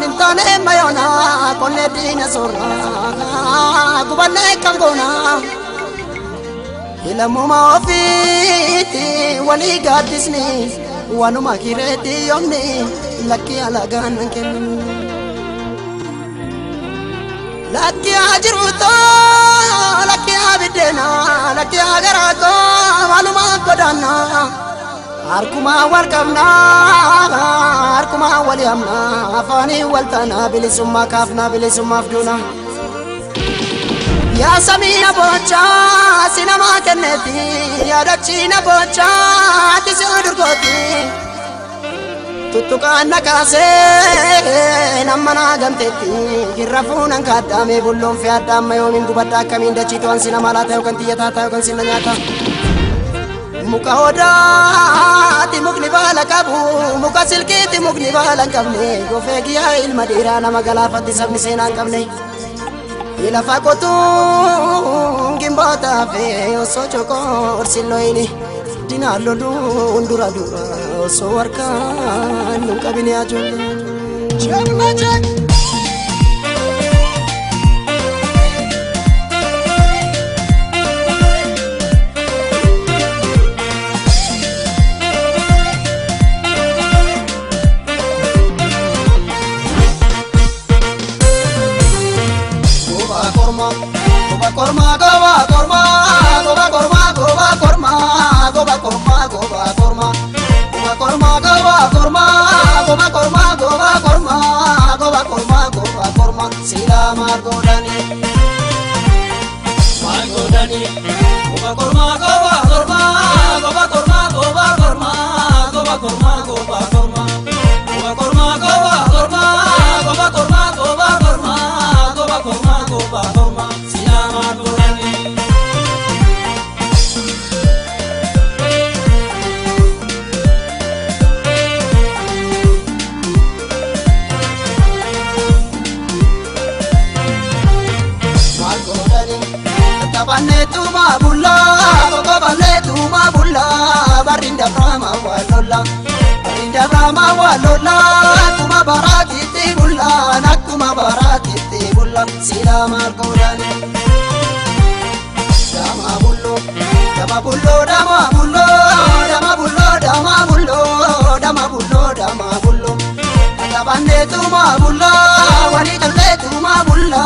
Nintone mayona konne dina sorra gubanne kangona ilamuma ofiti wali gadisni wanuma kireti yomni lakki alagan ken lakki ajruto lakki abidena lakki agarato wanuma kodana arkuma warkamna arkuma waliyamna afani waltana bilisumma kafna bilisumma afduna ya samina bocha sinama kenneti ya dachina bocha tisudurgoti tutukana kase namana gamteti girrafunan kadame bullon fi adama yomin gubadda kamin dachito an sinama la tayo kan tiyata tayo kan sinanyata muka hodati mukni bala kabu muka silkiti mukni bala kabne gofegiya ilma dira nama galafati sabni senan kabne ila fakotu gimbota fe osochoko orsiloini dinalo du undura dura so warka nukabini ajul chamache korma goba korma goba korma goba korma goba korma goba korma goba korma goba korma goba korma goba korma goba korma goba korma sila margodani goba korma goba korma goba korma goba korma goba korma goba korma goba korma goba korma goba korma goba korma goba korma goba korma sila margodani Tabanetu mabulla, tabanetu mabulla, barinda brahma walola, barinda brahma walola, kuma barati tibulla, nakuma barati tibulla, sila margodani. Dama bullo, dama bullo, dama bullo, dama bullo, dama bullo, dama bullo, dama bullo. Tabanetu mabulla, wali taletu mabulla,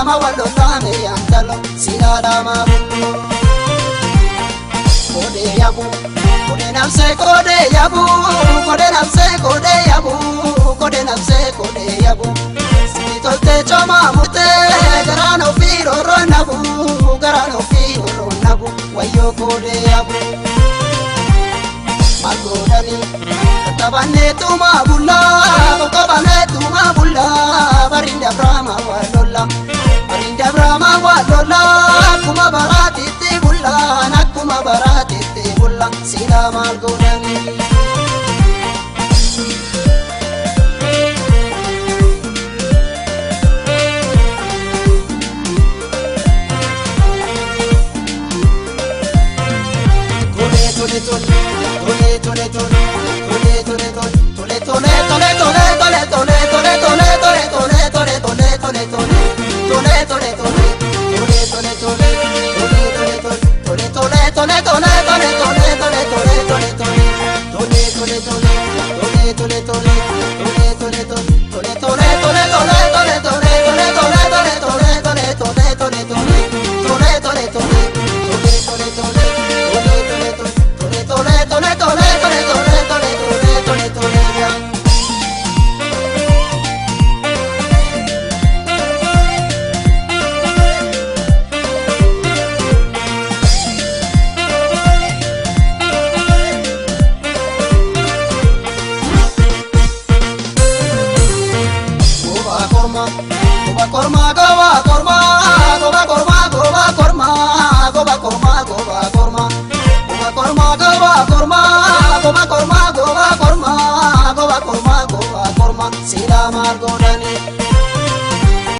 mawalola me yandalo. Sila dama bullo kode yabu kode nafse kode yabu kode nafse kode yabu kode nafse kode yabu sitolte choma mute garano firo ronabu wayo kode yabu magodani tabane tuma bulla barinda brahma walola barinda brahma walola kuma barati tibulla nakuma barati tibulla sila margodani maal godhani